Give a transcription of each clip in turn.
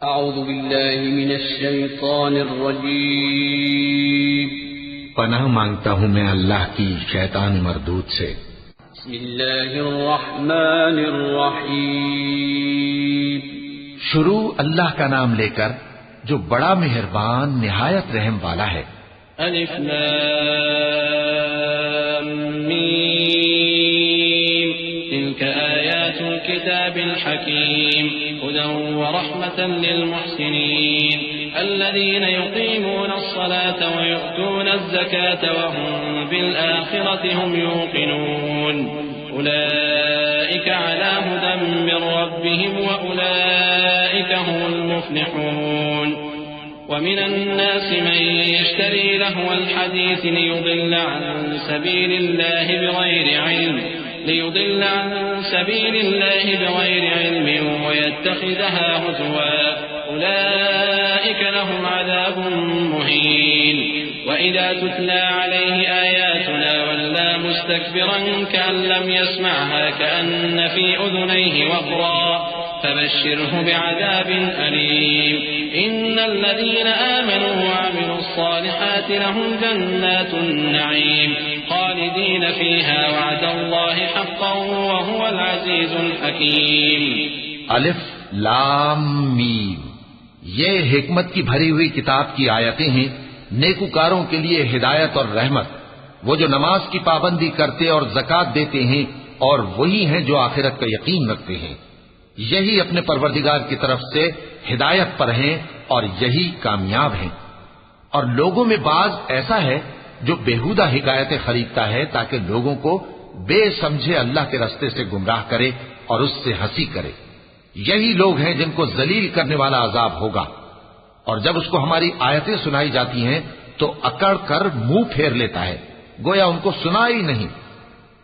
अऊज़ु बिल्लाहि मिनश शैतानिर रजीम। पनाह मांगता हूँ मैं अल्लाह की शैतान मरदूद से। बिस्मिल्लाहिर रहमानिर रहीम। शुरू अल्लाह का नाम लेकर जो बड़ा मेहरबान निहायत रहम वाला है। अलिफ लाम मीम तिल्क आयातुल किताबिल हकीम हुदन व रहमतन लिल मुहसिनीन अल्लज़ीना युक़ीमूना अस्सलाता व यु'तूना अज़्ज़काता व हुम बिल आखिरति हुम यूक़िनून उलाइका अला हुदन मिर रब्बिहिम व उलाइका हुमुल मुफ्लिहून। ومن الناس من يشتري لهو الحديث ليضل عن سبيل الله بغير علم ويتخذها هزوا أولئك لهم عذاب مهين وإذا تتلى عليه آياتنا ولى مستكبرا كأن لم يسمعها كأن في أذنيه وقرا فبشره بعذاب أليم إن الذين آمنوا وعملوا الصالحات لهم جنات النعيم خالدين فيها وعد الله حقا وهو العزيز الحكيم। अलिफ लाम मीम ये हिकमत की भरी हुई किताब की आयतें हैं, नेकुकारों के लिए हिदायत और रहमत। वो जो नमाज की पाबंदी करते और ज़कात देते हैं और वही हैं जो आखिरत का यकीन रखते हैं। यही अपने परवरदिगार की तरफ से हिदायत पर हैं और यही कामयाब हैं। और लोगों में बाज ऐसा है जो बेहुदा हिकायतें खरीदता है ताकि लोगों को बेसमझे अल्लाह के रास्ते से गुमराह करे और उससे हंसी करे। यही लोग हैं जिनको जलील करने वाला अजाब होगा। और जब उसको हमारी आयतें सुनाई जाती हैं तो अकड़ कर मुंह फेर लेता है, गोया उनको सुना ही नहीं।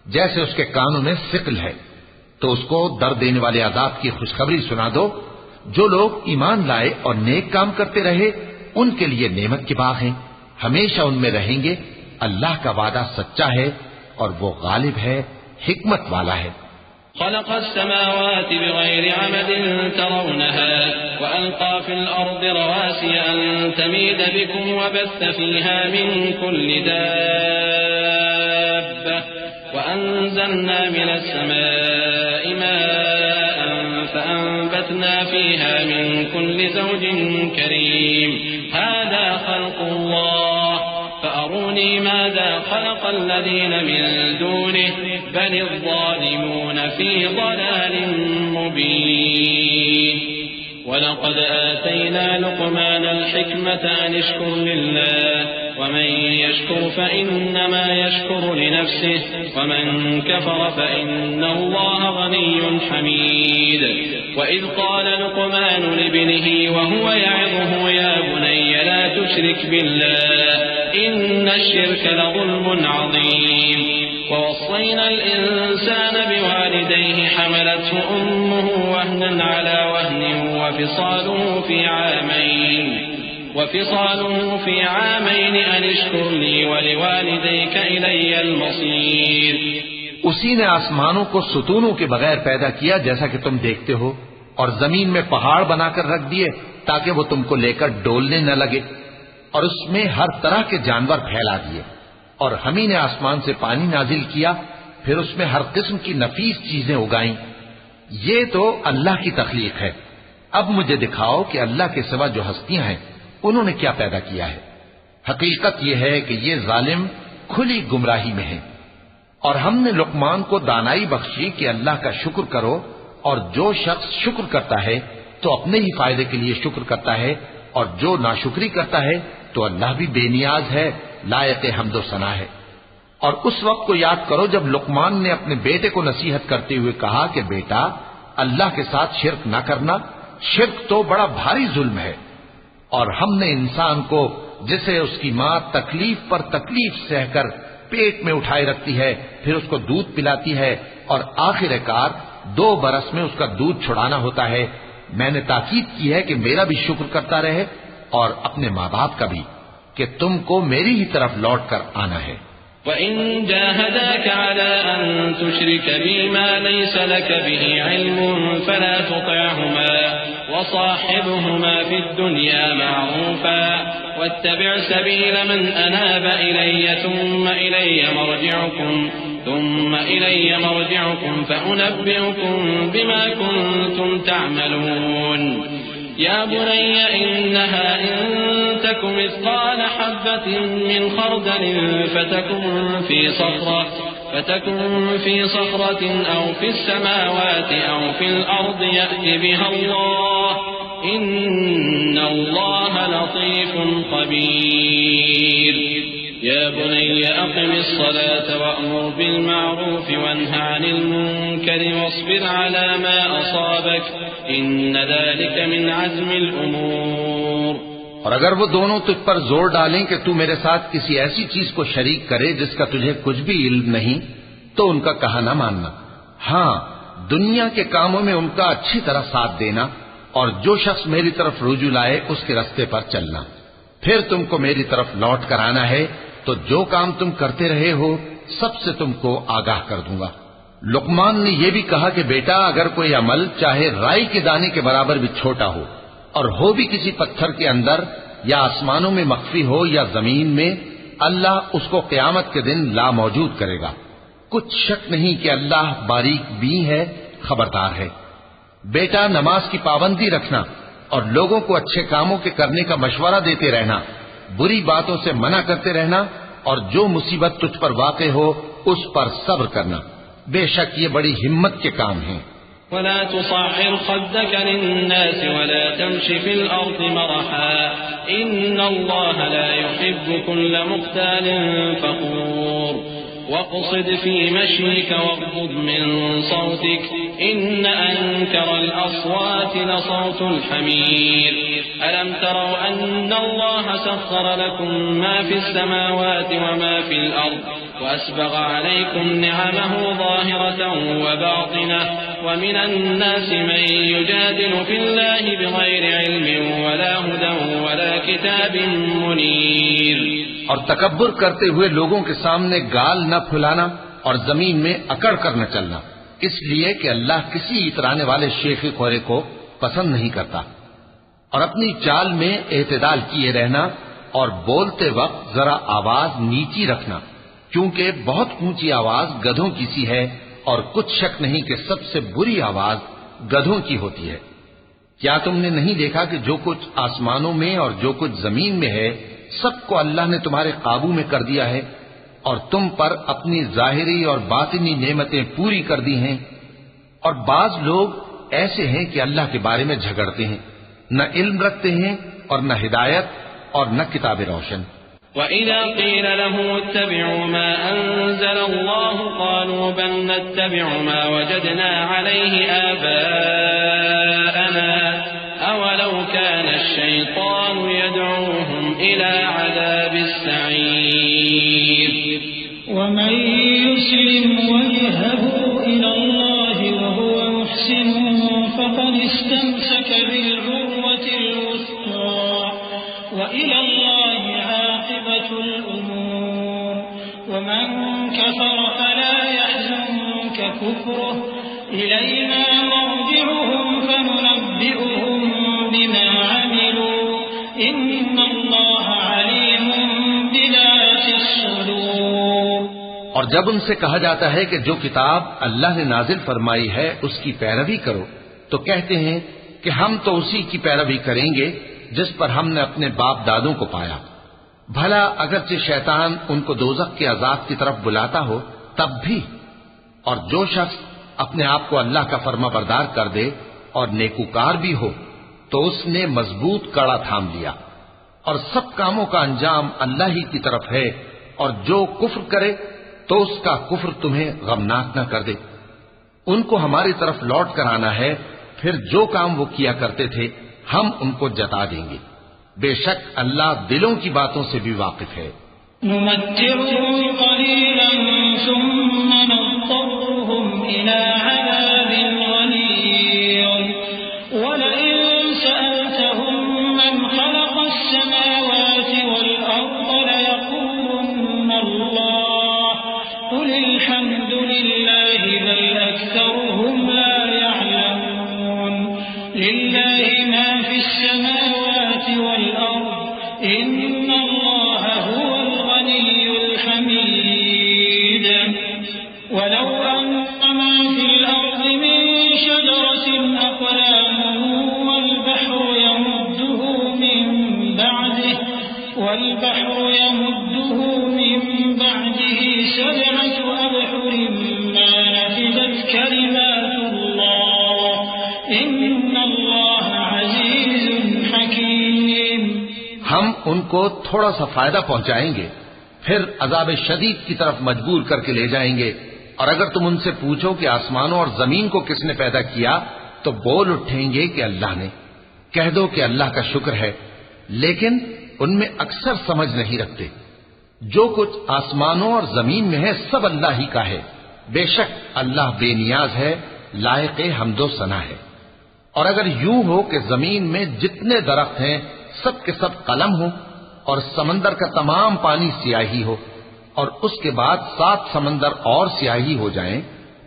जैसे उसके कानों में सिकल है, तो उसको दर्द देने वाले अजाब की खुशखबरी सुना दो। जो लोग ईमान लाए और नेक काम करते रहे उनके लिए नेमत के बाग हैं, हमेशा उनमें रहेंगे। अल्लाह का वादा सच्चा है और वो गालिब है, हिकमत वाला है। خلق السماوات بغير عمد ترونها وألقى في الأرض رواسي أن تميد بكم وبث فيها من كل دابة وأنزلنا من السماء ماء فأنبتنا فيها من كل زوج كريم هذا خلق الله فأروني ماذا خلق الذين من دونه بل الظالمون في ضلال مبين ولقد آتينا لقمان الحكمة أن اشكر لله ومن يشكر فإنما يشكر لنفسه ومن كفر فإن الله غني حميد وإذ قال لقمان لابنه وهو يعظه يا بني لا تشرك بالله إن الشرك لظلم عظيم ووصينا الإنسان بوالديه حملته أمه وهنا على وهن وفصاله في عامين أن اشكر لي ولوالديك إلي المصير। उसी ने आसमानों को सुतूनों के बगैर पैदा किया जैसा कि तुम देखते हो, और जमीन में पहाड़ बनाकर रख दिए ताकि वो तुमको लेकर डोलने न लगे, और उसमें हर तरह के जानवर फैला दिए। और हम ही ने आसमान से पानी नाजिल किया, फिर उसमें हर किस्म की नफीस चीजें उगाई। ये तो अल्लाह की तख्लीक है। अब मुझे दिखाओ कि अल्लाह के सिवा जो हस्तियां हैं उन्होंने क्या पैदा किया है। हकीकत यह है कि ये जालिम खुली गुमराही में हैं। और हमने लुकमान को दानाई बख्शी कि अल्लाह का शुक्र करो, और जो शख्स शुक्र करता है तो अपने ही फायदे के लिए शुक्र करता है, और जो नाशुक्री करता है तो अल्लाह भी बेनियाज है, लायक हम्दो सना है। और उस वक्त को याद करो जब लुकमान ने अपने बेटे को नसीहत करते हुए कहा कि बेटा, अल्लाह के साथ शिर्क न करना, शिर्क तो बड़ा भारी जुल्म है। और हमने इंसान को, जिसे उसकी मां तकलीफ पर तकलीफ सहकर पेट में उठाए रखती है, फिर उसको दूध पिलाती है और आखिरकार 2 बरस में उसका दूध छुड़ाना होता है, मैंने ताकीद की है कि मेरा भी शुक्र करता रहे और अपने माँ बाप का भी, कि तुमको मेरी ही तरफ लौट कर आना है। वइन जाहदाक अला अन तुश्रिक बिमा लैसा लक बिही इल्मुन फला तुतिअहुमा वसाहिबहुमा फिद दुनिया मअरूफा वत्तबि' सबील मन अनाब इलय्य थुम्मा इलय्य मरजि'ुकुम फउनब्बि'ुकुम बिमा कुंतुम तअमलून या बुनय्य इन्नहा इन तक मिस्काल हब्बतिन मिन खर्दलिन فتكن في صخرة أو في السماوات أو في الأرض يأت بها الله إن الله لطيف خبير يا بني أقم الصلاة وأمر بالمعروف وانه عن المنكر واصبر على ما أصابك إن ذلك من عزم الأمور। और अगर वो दोनों तुझ पर जोर डालें कि तू मेरे साथ किसी ऐसी चीज को शरीक करे जिसका तुझे कुछ भी इल्म नहीं, तो उनका कहा न मानना। हाँ, दुनिया के कामों में उनका अच्छी तरह साथ देना और जो शख्स मेरी तरफ रुजू लाए उसके रास्ते पर चलना। फिर तुमको मेरी तरफ लौट कर आना है तो जो काम तुम करते रहे हो सबसे तुमको आगाह कर दूंगा। लुकमान ने यह भी कहा कि बेटा, अगर कोई अमल चाहे राई के दाने के बराबर भी छोटा हो और हो भी किसी पत्थर के अंदर या आसमानों में मख्फी हो या जमीन में, अल्लाह उसको क़यामत के दिन ला मौजूद करेगा। कुछ शक नहीं कि अल्लाह बारीक भी है, खबरदार है। बेटा, नमाज की पाबंदी रखना और लोगों को अच्छे कामों के करने का मशवरा देते रहना, बुरी बातों से मना करते रहना और जो मुसीबत तुझ पर वाक़े हो उस पर सब्र करना। बेशक ये बड़ी हिम्मत के काम हैं। वला तुसाहिर खद्दक लिन्नास वला तमशी फिल अर्द मरहा इन्नल्लाह ला युहिब्बु कुल्ल मुख्तालिन फखूर वक़्सिद फी मशीक वग़्ज़ुद मिन सौतिक इन्न अनकरल अस्वाति लसौतुल हमीर अलम तरौ अन्नल्लाह सख्खर लकुम मा फिस समावाति व मा फिल अर्द वअस्बग़ अलैकुम निअमहु ज़ाहिरतन व बातिनह व मिनन नासि मन युजादिलु फिल्लाहि बिग़ैरि इल्मिन वला हुदन वला किताबिन मुनीर। और तकब्बुर करते हुए लोगों के सामने गाल न फुलाना और जमीन में अकड़ कर न चलना, इसलिए कि अल्लाह किसी इतराने वाले शेख खोरे को पसंद नहीं करता। और अपनी चाल में एतदाल किए रहना और बोलते वक्त जरा आवाज नीची रखना, क्योंकि बहुत ऊंची आवाज गधों की सी है और कुछ शक नहीं कि सबसे बुरी आवाज गधों की होती है। क्या तुमने नहीं देखा कि जो कुछ आसमानों में और जो कुछ जमीन में है सबको अल्लाह ने तुम्हारे काबू में कर दिया है और तुम पर अपनी जाहिरी और बातिनी नेमतें पूरी कर दी हैं। और बाज लोग ऐसे हैं कि अल्लाह के बारे में झगड़ते हैं, न इल्म रखते हैं और न हिदायत और न किताब रोशन। वइज़ा क़ील लहुम इत्तबि'ू मा अंज़लल्लाहु क़ालू बल नत्तबि'ू मा वजदना अलैहि आबाअना अवलौ कान अश-शैतानु यद'ूहुम इला अज़ाबिस सईर वमन युस्लिम वजहहु इलल्लाहि वहुव मुहसिन फक़द इस्तमसक बिल-उर्वतिल वुस्क़ा व इलल्लाहि आक़िबतुल उमूर वमन कफ़र फला यहज़ुनक कुफ़्रुहु इलैना मर्जि'ुहुम फनुनब्बि'ुहुम बिमा अमिलू इन्नल्लाह अलीमुन बिज़ातिस सुदूर। और जब उनसे कहा जाता है कि जो किताब अल्लाह ने नाजिल फरमाई है उसकी पैरवी करो, तो कहते हैं कि हम तो उसी की पैरवी करेंगे जिस पर हमने अपने बाप दादों को पाया। भला अगरचे शैतान उनको दोज़ख के अज़ाब की तरफ बुलाता हो तब भी। और जो शख्स अपने आप को अल्लाह का फर्मा बरदार कर दे और नेकूकार भी हो तो उसने मजबूत कड़ा थाम लिया। और सब कामों का अंजाम अल्लाह ही की तरफ है। और जो कुफ्र करे तो उसका कुफ्र तुम्हें गमनाक न कर दे। उनको हमारी तरफ लौट कर आना है, फिर जो काम वो किया करते थे हम उनको जता देंगे। बेशक अल्लाह दिलों की बातों से भी वाकिफ है। السماوات والأرض ليقولن الله इन्नल्लाह हुवल गनियुल हमीद वलौ अन्नमा फिल अर्दि मिन शजरतिन अक़लामुन वल बहरु यमुद्दुहु मिन बअदिही सबअतु अबहुरिन मा नफिदत कलिमातुल्लाह इन्नल्लाह अज़ीज़ुन हकीम। हम उनको थोड़ा सा फायदा पहुंचाएंगे, फिर अजाब शदीद की तरफ मजबूर करके ले जाएंगे। और अगर तुम उनसे पूछो कि आसमानों और जमीन को किसने पैदा किया, तो बोल उठेंगे कि अल्लाह ने। कह दो कि अल्लाह का शुक्र है, लेकिन उनमें अक्सर समझ नहीं रखते। जो कुछ आसमानों और जमीन में है सब अल्लाह ही का है। बेशक अल्लाह बेनियाज है, लायक हम्दो सना है। और अगर यूं हो कि जमीन में जितने दरख्त हैं सब के सब कलम हो और समंदर का तमाम पानी स्याही हो और उसके बाद 7 समंदर और स्याही हो जाएं,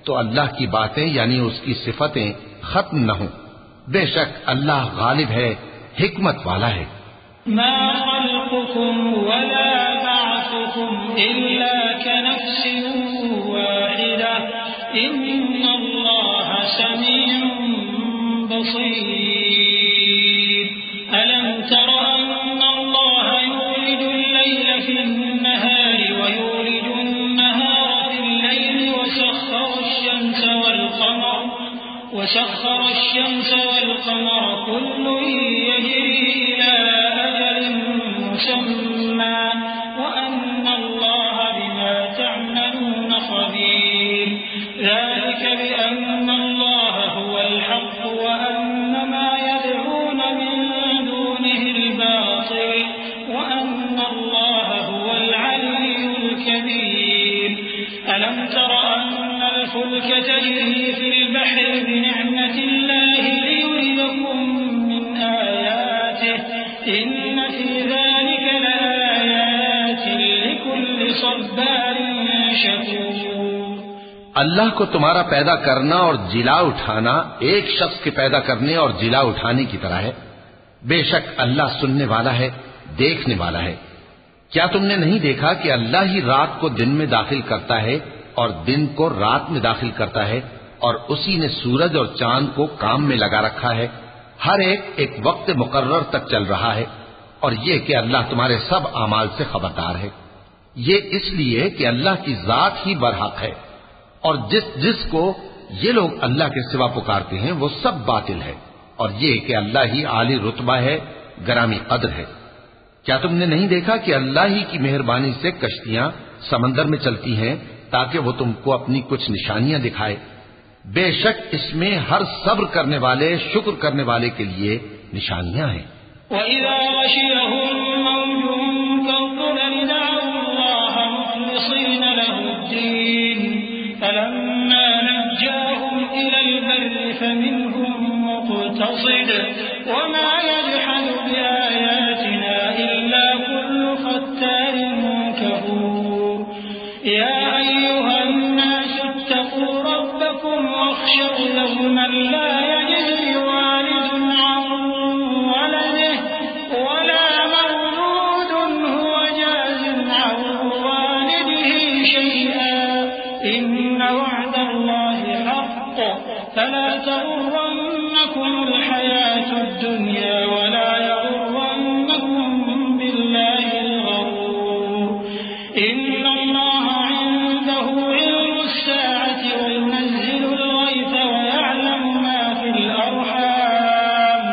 तो अल्लाह की बातें यानी उसकी सिफतें खत्म न हो। बेशक अल्लाह गालिब है, हिकमत वाला है। मा खल्कुकुम वला बअथुकुम इल्ला कनफ्सिन वाहिदा इन्नल्लाह समीउन बसीर। अलम तर अन्नल्लाह युलिजुल लैल फिन्नहार वयुलिजुन नहार फिल्लैल वसख्खर अश-शम्स वल-क़मर कुल्लुन यजरी इला अजलिन मुसम्मा व अन्नल्लाह बिमा तअमलून खबीर। ज़ालिक बिअन्नल्लाह हुवल हक़्क़ व अन्न मा यद'ून मिन दूनिहिल बातिल व अन्नल्लाह हुवल अलिय्युल कबीर। अलम तर अन्नल फुल्क तजरी फिल बहरि बिनिअमतिल्लाहि लियुरियकुम मिन आयातिहि इन्न फी ज़ालिक लआयातिन लिकुल्लि सब्बारिन शकूर। अल्लाह को तुम्हारा पैदा करना और जिला उठाना एक शख्स के पैदा करने और जिला उठाने की तरह है। बेशक अल्लाह सुनने वाला है, देखने वाला है। क्या तुमने नहीं देखा कि अल्लाह ही रात को दिन में दाखिल करता है और दिन को रात में दाखिल करता है, और उसी ने सूरज और चांद को काम में लगा रखा है। हर एक वक्त मुकर्रर तक चल रहा है। और ये कि अल्लाह तुम्हारे सब आमाल से खबरदार है। ये इसलिए कि अल्लाह की जात ही बरहक है, और जिसको ये लोग अल्लाह के सिवा पुकारते हैं वो सब बातिल है। और ये कि अल्लाह ही आली रुतबा है, गरामी कद्र है। क्या तुमने नहीं देखा कि अल्लाह ही की मेहरबानी से कश्तियां समंदर में चलती हैं ताकि वो तुमको अपनी कुछ निशानियां दिखाए। बेशक इसमें हर सब्र करने वाले, शुक्र करने वाले के लिए निशानियां हैं। वइज़ा गशियहुम मौजुन कज़ुलल दअउल्लाह मुख़लिसीन लहुद्दीन फलम्मा नज्जाहुम इलल बर्रि फमिनहुम मुक़तसिद वमा यजहदु बिआयातिना इल्ला कुल्लु ख़त्तारिन कफूर। या अय्युहन नास इत्तक़ू रब्बकुम वख़शव यawman ला यजज़ी वालिदun अन वलदिहि वला मौलूदun हुवा जाज़in अन वालिदिहि शय'an इन्न वअदल्लाहि हक़्क़ फला तग़ुर्रन्नकुमुल हयातुद दुन्या वला यग़ुर्रन्नकुम बिल्लाहिल गरूर। इन्नल्लाह इंदहु इल्मुस साअति व युनज़्ज़िलुल गैथ व यअलमु मा फिल अरहाम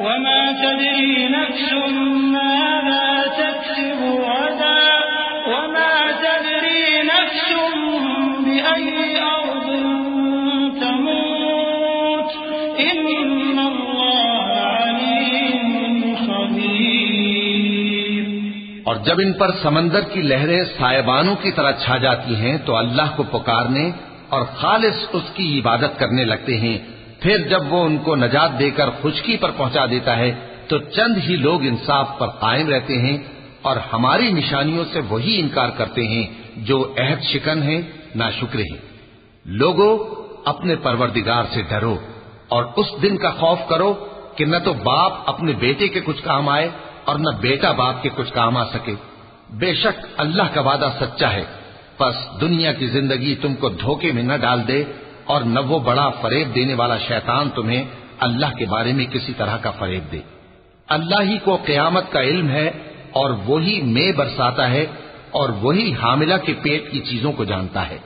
व मा तदरी नफ्सुन माज़ा तक्सिबु गदा व मा तदरी नफ्सुन बिअय्यि अर्दिन तमूत इन्नल्लाह अलीमुन खबीर। और जब इन पर समंदर की लहरें सायबानों की तरह छा जाती हैं तो अल्लाह को पुकारने और खालिस उसकी इबादत करने लगते हैं। फिर जब वो उनको नजात देकर खुशकी पर पहुंचा देता है तो चंद ही लोग इंसाफ पर कायम रहते हैं, और हमारी निशानियों से वही इनकार करते हैं जो अहद शिकन है, नाशुक्र हैं। लोगों, अपने परवरदिगार से डरो और उस दिन का खौफ करो कि न तो बाप अपने बेटे के कुछ काम आए और न बेटा बाप के कुछ काम आ सके। बेशक अल्लाह का वादा सच्चा है, बस दुनिया की जिंदगी तुमको धोखे में न डाल दे और न वो बड़ा फरेब देने वाला शैतान तुम्हें अल्लाह के बारे में किसी तरह का फरेब दे। अल्लाह ही को क़यामत का इल्म है और वही में बरसाता है और वही हामिला के पेट की चीजों को जानता है।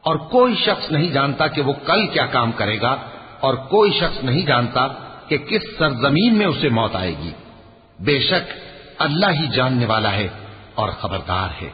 और कोई शख्स नहीं जानता कि वो कल क्या काम करेगा, और कोई शख्स नहीं जानता कि किस सरजमीन में उसे मौत आएगी। बेशक अल्लाह ही जानने वाला है और खबरदार है।